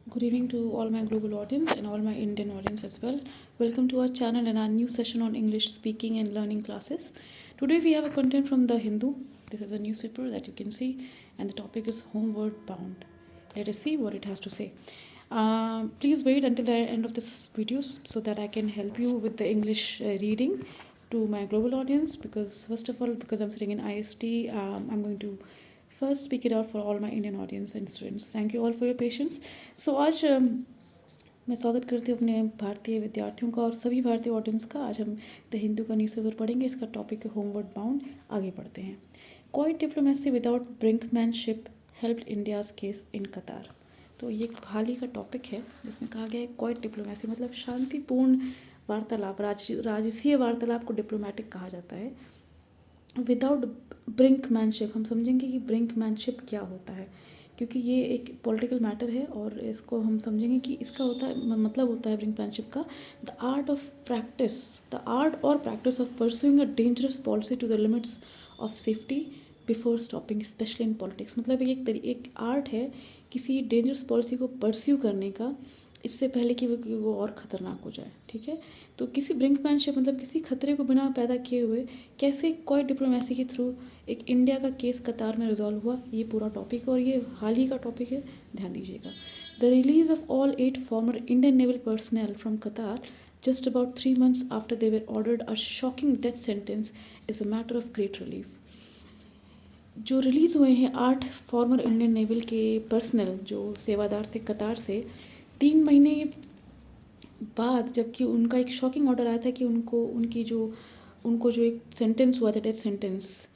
Good evening to all my global audience and all my Indian audience as well. Welcome to our channel and our new session on English speaking and learning classes. Today we have a content from The Hindu. This is a newspaper that you can see, and the topic is Homeward Bound. Let us see what it has to say. Please wait until the end of this video so that I can help you with the English reading to my global audience, because first of all, because I'm sitting in IST, I'm going to first speak it out for all my Indian audience and students. Thank you all for your patience. So आज मैं स्वागत करती हूँ अपने भारतीय विद्यार्थियों का और सभी भारतीय ऑडियंस का। आज हम द हिंदू का न्यूज़पेपर पढ़ेंगे। इसका टॉपिक है होमवर्ड बाउंड। आगे बढ़ते हैं। Quite diplomacy without brinkmanship helped India's case in कतार। तो ये एक हाल ही का टॉपिक है जिसमें कहा गया है क्वाइट डिप्लोमेसी मतलब शांतिपूर्ण वार्तालाप, राजसीय वार्तालाप को डिप्लोमेटिक कहा जाता है। विदाउट ब्रिंकमैनशिप, हम समझेंगे कि ब्रिंकमैनशिप क्या होता है, क्योंकि ये एक पॉलिटिकल मैटर है और इसको हम समझेंगे कि इसका होता है मतलब होता है ब्रिंकमैनशिप का द आर्ट और practice of pursuing a dangerous policy to the limits of safety before stopping, specially in politics. मतलब एक आर्ट है किसी डेंजरस पॉलिसी को परस्यू करने का इससे पहले कि वो और ख़तरनाक हो जाए। ठीक है, तो किसी ब्रिंकमैनशिप मतलब किसी खतरे को बिना पैदा किए हुए कैसे कोई डिप्लोमेसी के थ्रू एक इंडिया का केस कतार में रिजॉल्व हुआ, ये पूरा टॉपिक और ये हाल ही का टॉपिक है, ध्यान दीजिएगा। The release of all 8 former Indian naval personal from कतार just about 3 months after they were ordered a shocking death sentence is a matter of great relief. जो रिलीज़ हुए हैं 8 फॉर्मर इंडियन नेवल के personal जो सेवादार थे कतार से 3 महीने बाद, जबकि उनका एक शॉकिंग ऑर्डर आया था कि उनको जो एक सेंटेंस हुआ था, डेथ सेंटेंस,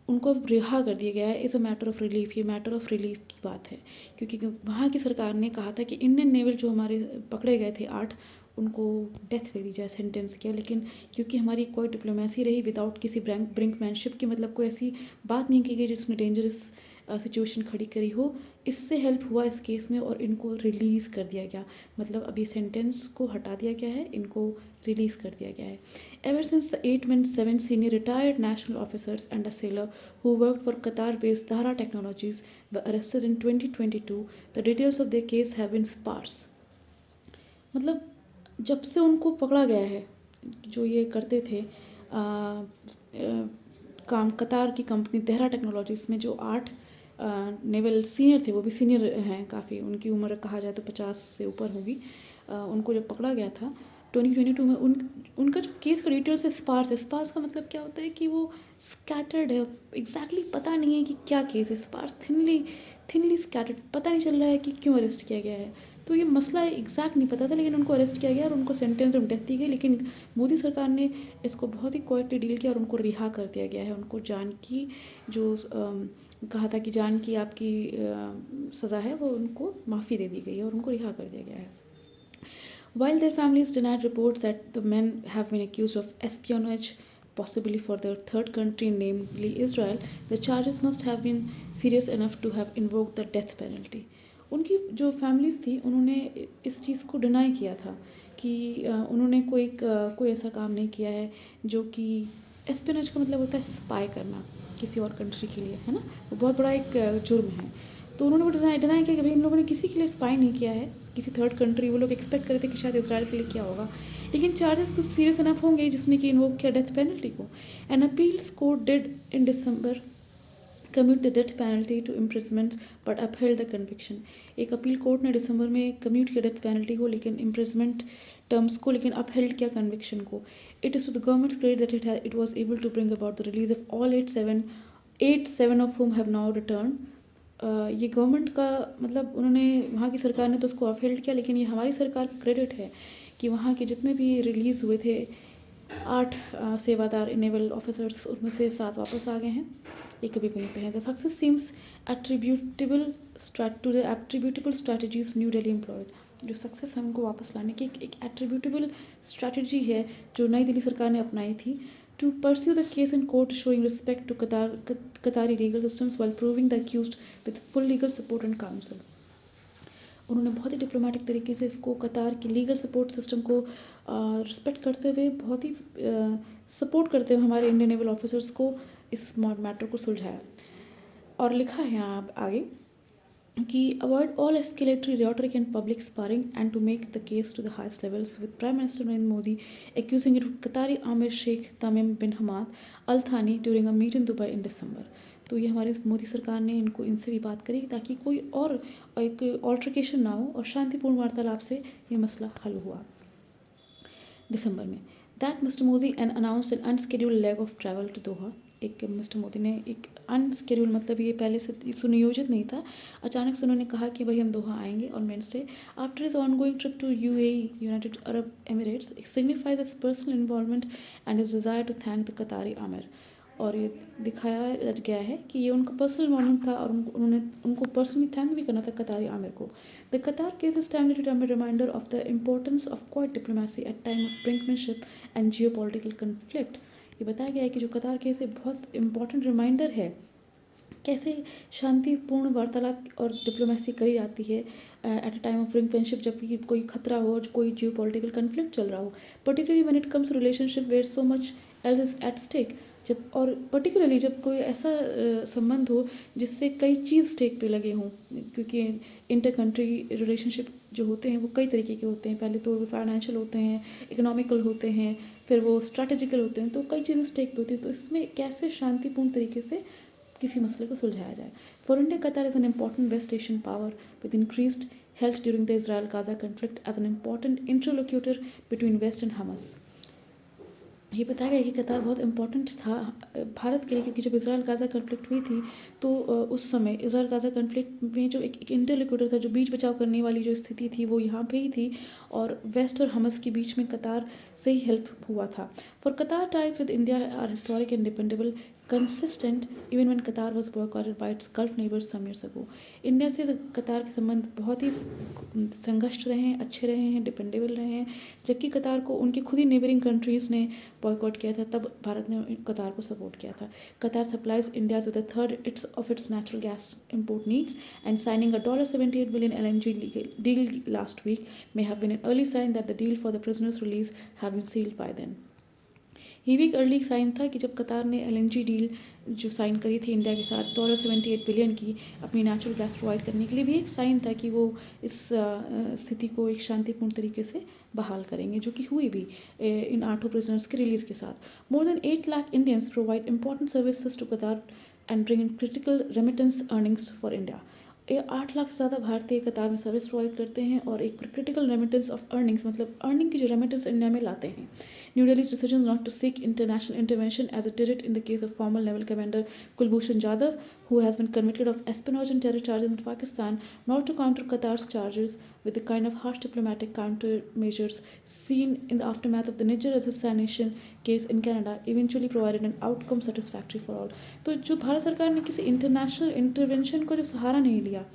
उनको अब रिहा कर दिया गया है। Is a matter of relief. ये मैटर ऑफ रिलीफ की बात है, क्योंकि वहाँ की सरकार ने कहा था कि इंडियन नेवल जो हमारे पकड़े गए थे 8, उनको डेथ दे दी जाए, सेंटेंस किया। लेकिन क्योंकि हमारी कोई डिप्लोमेसी रही विदाउट किसी ब्रिंकमैनशिप की, मतलब कोई ऐसी बात नहीं की गई जिसने डेंजरस सिचुएशन खड़ी करी हो, इससे हेल्प हुआ इस केस में और इनको रिलीज़ कर दिया गया। मतलब अभी सेंटेंस को हटा दिया गया है, इनको रिलीज़ कर दिया गया है। Ever since the 8 men, 7 senior retired national officers and a sailor who worked for Qatar-based Dahra Technologies were arrested in 2022, the details of their case have been sparse. मतलब जब से उनको पकड़ा गया है, जो ये करते थे काम कतार की कंपनी देहरा टेक्नोलॉजीज़ में, जो 8 नेवल सीनियर थे, वो भी सीनियर हैं काफ़ी, उनकी उम्र कहा जाए तो 50 से ऊपर होगी। उनको जब पकड़ा गया था 2022 में, उनका जो केस का डिटेल्स है स्पार्स है। स्पार्स का मतलब क्या होता है कि वो स्कैटर्ड है, एग्जैक्टली पता नहीं है कि क्या केस है। स्पार्स थिनली स्कैटर्ड, पता नहीं चल रहा है कि क्यों अरेस्ट किया गया है। तो ये मसला एग्जैक्ट नहीं पता था, लेकिन उनको अरेस्ट किया गया और उनको सेंटेंस ऑफ डेथ दी गई। लेकिन मोदी सरकार ने इसको बहुत ही क्वाइटली डील किया और उनको रिहा कर दिया गया है। उनको जान की जो कहा था कि जान की आपकी सज़ा है, वो उनको माफ़ी दे दी गई है और उनको रिहा कर दिया गया है। While their families denied reports that the men have been accused of espionage, possibly for their third country, namely Israel, the charges must have been serious enough to have invoked the death penalty. उनकी जो families थी उन्होंने इस चीज़ को deny किया था कि उन्होंने कोई ऐसा काम नहीं किया है जो कि एस्पियोनेज का मतलब होता है स्पाई करना किसी और कंट्री के लिए, है ना। वो बहुत बड़ा एक जुर्म है। तो उन्होंने वो डिनाई किया कि भाई इन लोगों ने किसी के लिए स्पाई नहीं किया है, किसी थर्ड कंट्री। वो लोग एक्सपेक्ट करते कि शायद इसराइल के लिए किया होगा, लेकिन चार्जेस कुछ सीरियस इनफ होंगे जिसने कि इन्वोक किया डेथ पेनल्टी को। An appeals court did in December commute the death penalty to imprisonment but upheld the conviction. एक अपील कोर्ट ने दिसंबर में कम्यूट किया डेथ पेनल्टी को, लेकिन इम्प्रिजमेंट टर्म्स को, लेकिन अपहेल्ड किया कन्विक्शन को। It is to the government's credit that it was able to bring about the release of all 8 of whom have now returned. ये गवर्नमेंट का मतलब उन्होंने, वहाँ की सरकार ने तो उसको अपहेल्ड किया, लेकिन ये हमारी सरकार का क्रेडिट है कि वहाँ के जितने भी रिलीज़ हुए थे 8 सेवादार नेवल ऑफिसर्स, उनमें से 7 वापस आ गए हैं, एक अभी वहीं पे हैं। The success seems attributable to the attributable strategies New Delhi employed. जो सक्सेस है उनको वापस लाने की एक एट्रीब्यूटेबल स्ट्रैटेजी है जो नई दिल्ली सरकार ने अपनाई थी, to pursue the case in court, showing respect to Qatari legal systems while proving the accused with full legal support and counsel. उन्होंने बहुत ही डिप्लोमेटिक तरीके से इसको कतार की लीगल सपोर्ट सिस्टम को रिस्पेक्ट करते हुए, बहुत ही सपोर्ट करते हुए हमारे इंडियन नेवल ऑफिसर्स को इस मैटर को सुलझाया। और लिखा है यहाँ आगे, कि avoid all escalatory rhetoric and public sparring and to make the case to the highest levels with Prime Minister Narendra Modi accusing it of Qatari Amir Sheikh Tamim bin Hamad Al Thani during a meet in Dubai in December. तो ये हमारी मोदी सरकार ने इनको इनसे भी बात करी ताकि कोई और एक ऑल्ट्रिकेशन ना हो और शांतिपूर्ण वार्तालाप से ये मसला हल हुआ दिसंबर में. That mister Modi and announce an unscheduled leg of travel to Doha. एक मिस्टर मोदी ने एक अनस्केड्यूल मतलब ये पहले से सुनियोजित नहीं था, अचानक से उन्होंने कहा कि भाई हम दोहा आएंगे on Wednesday after his ongoing trip to UAE United Arab Emirates signifies his personal involvement and his desire to thank the Qatari emir. और ये दिखाया गया है कि ये उनका पर्सनल इन्वॉल्वमेंट था और उन्होंने उनको पर्सनली थैंक भी करना था कतारी आमिर को. The Qatar case is timely reminder of the importance of quiet diplomacy at time of brinkmanship and geopolitical conflict. ये बताया गया है कि जो कतार केस है बहुत इंपॉर्टेंट रिमाइंडर है कैसे शांतिपूर्ण वार्तालाप और डिप्लोमेसी करी जाती है at a time of brinkmanship जब भी कोई खतरा हो और कोई जियो पॉलिटिकल कन्फ्लिक्ट चल रहा हो, particularly when it comes relationship where so much else is at stake. जब और पर्टिकुलरली जब कोई ऐसा संबंध हो जिससे कई चीज़ स्टेक पे लगे हों, क्योंकि इंटर कंट्री रिलेशनशिप जो होते हैं वो कई तरीके के होते हैं. पहले तो वो फाइनेंशियल होते हैं, इकोनॉमिकल होते हैं, फिर वो स्ट्रैटेजिकल होते हैं, तो कई चीज़ें स्टेक पे होती हैं. तो इसमें कैसे शांतिपूर्ण तरीके से किसी मसले को सुलझाया जाए. For India Qatar is an important West Asian power with increased health during the Israel Gaza conflict as an important interlocutor between West and Hamas. ये बताया गया कि कतार बहुत इम्पोर्टेंट था भारत के लिए, क्योंकि जब इसराइल गाजा कन्फ्लिक्ट हुई थी तो उस समय इसराइल गाजा कन्फ्लिक्ट में जो एक इंटरलोक्यूटर था, जो बीच बचाव करने वाली जो स्थिति थी वो यहाँ पे ही थी और वेस्ट और हमस के बीच में कतार से ही हेल्प हुआ था. For Qatar ties with India are historic and dependable consistent even when Qatar was boycotted by its gulf neighbours some years ago. India से कतार के संबंध बहुत ही संघर्ष रहे हैं, अच्छे रहे हैं, डिपेंडेबल रहे हैं. जबकि कतार को उनकी खुद ही नेबरिंग कंट्रीज़ ने बॉयकॉट किया था, तब भारत ने कतार को सपोर्ट किया था. कतार supplies India with a third it's of its natural gas import needs and signing a $78 billion LNG deal last week may have been an early sign that the deal for the prisoners' release have been sealed by then. ये भी एक early sign था कि जब कतार ने LNG deal जो sign करी थी इंडिया के साथ $78 बिलियन की अपनी नेचुरल गैस प्रोवाइड करने के लिए, भी एक साइन था कि वो इस स्थिति को एक शांतिपूर्ण तरीके से बहाल करेंगे, जो कि हुई भी इन 8 प्रिजनर्स के रिलीज़ के साथ. More than 8 lakh Indians provide important services to Qatar and bring in critical remittance earnings for India. 8 lakh से ज़्यादा भारतीय कतार में सर्विस प्रोवाइड करते हैं और एक क्रिटिकल रेमिटेंस ऑफ अर्निंग्स मतलब अर्निंग की जो रेमिटेंस इंडिया में लाते हैं. New Delhi's decision not to seek international intervention as it did it in the case of former Naval Commander Kulbhushan Jadhav, who has been convicted of espionage and terror charges in Pakistan, not to counter Qatar's charges with the kind of harsh diplomatic countermeasures seen in the aftermath of the Niger assassination case in Canada, eventually provided an outcome satisfactory for all. तो जो भारत सरकार ने किसी international intervention को जो सहारा नहीं लिया,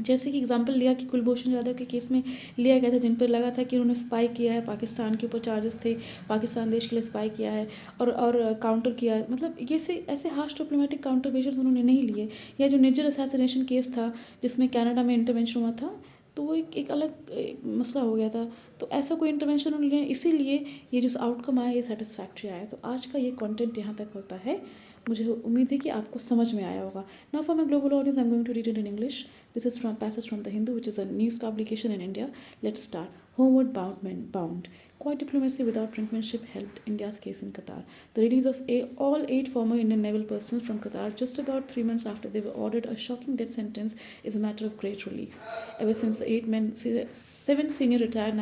जैसे कि एग्जांपल लिया कि कुलभूषण जाधव के केस में लिया गया था, जिन पर लगा था कि उन्होंने स्पाई किया है, पाकिस्तान के ऊपर चार्जेस थे, पाकिस्तान देश के लिए स्पाई किया है और काउंटर किया है, मतलब ये से ऐसे हार्श डिप्लोमेटिक काउंटर मेजर्स उन्होंने नहीं लिए. या जो निजर असैसिनेशन केस था जिसमें कनाडा में इंटरवेंशन हुआ था, तो वो एक अलग मसला हो गया था. तो ऐसा कोई इंटरवेंशन उन्होंने, इसीलिए ये जो आउटकम आया ये सेटिस्फैक्ट्री आया. तो आज का ये कंटेंट यहाँ तक होता है. मुझे उम्मीद है कि आपको समझ में आया होगा. Now for my global audience I am going to read it in English. This is from passage from The Hindu, which is a news publication in India. Let's start. Homeward bound. Quiet diplomacy without brinkmanship helped India's case in Qatar. The release of all 8 former Indian naval personnel from Qatar just about 3 months after they were ordered a shocking death sentence is a matter of great relief. Ever since the 7 senior retired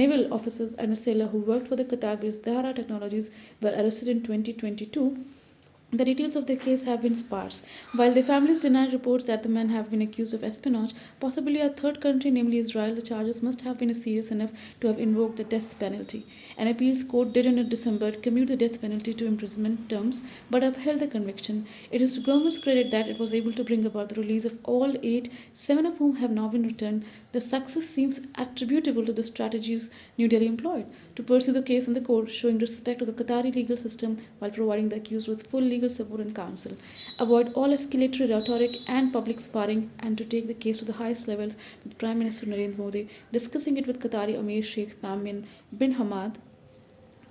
naval officers and a sailor who worked for the Qatar-based Dahara Technologies were arrested in 2022, the details of the case have been sparse. While the families denied reports that the men have been accused of espionage, possibly a third country, namely Israel, the charges must have been serious enough to have invoked the death penalty. An appeals court did in December commute the death penalty to imprisonment terms, but upheld the conviction. It is to government's credit that it was able to bring about the release of all 8, 7 of whom have now been returned. The success seems attributable to the strategies New Delhi employed to pursue the case in the court, showing respect to the Qatari legal system while providing the accused with full legal support and counsel. Avoid all escalatory rhetoric and public sparring, and to take the case to the highest levels with Prime Minister Narendra Modi, discussing it with Qatari Amir Sheikh Tamim bin Hamad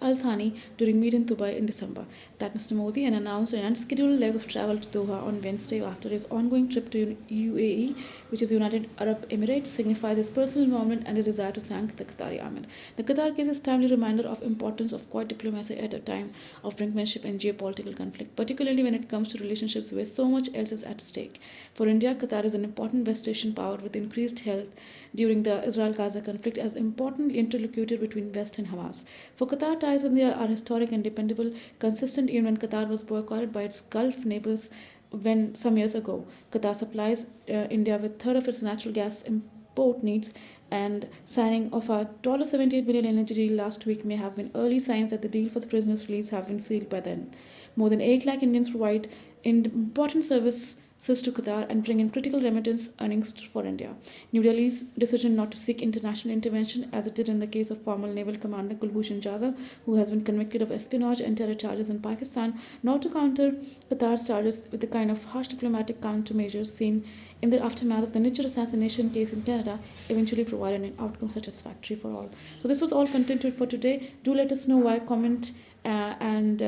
Al Thani during meet in Dubai in December that Mr. Modi had announced an unscheduled leg of travel to Doha on Wednesday after his ongoing trip to UAE, which is United Arab Emirates, signifies his personal involvement and his desire to thank the Qatari army. The Qatar case is a timely reminder of importance of quiet diplomacy at a time of brinkmanship and geopolitical conflict, particularly when it comes to relationships where so much else is at stake. For India, Qatar is an important West Asian power with increased help during the Israel-Gaza conflict as important interlocutor between West and Hamas. For Qatar, ties with India are historic and dependable, consistent even when Qatar was boycotted by its Gulf neighbors when some years ago. Qatar supplies India with a third of its natural gas import needs, and signing of a $78 billion energy deal last week may have been early signs that the deal for the prisoners' release have been sealed by then. More than 8 lakh Indians provide important services to Qatar and bring in critical remittance earnings for India. New Delhi's decision not to seek international intervention, as it did in the case of former Naval Commander Kulbhushan Jadhav, who has been convicted of espionage and terror charges in Pakistan, not to counter Qatar's charges with the kind of harsh diplomatic countermeasures seen in the aftermath of the Niger assassination case in Canada, eventually provided an outcome satisfactory for all. So this was all content for today. Do let us know via comment and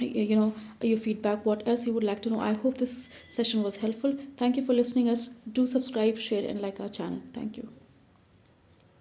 your feedback, what else you would like to know. I hope this session was helpful. Thank you for listening us. Do subscribe, share and like our channel. Thank you.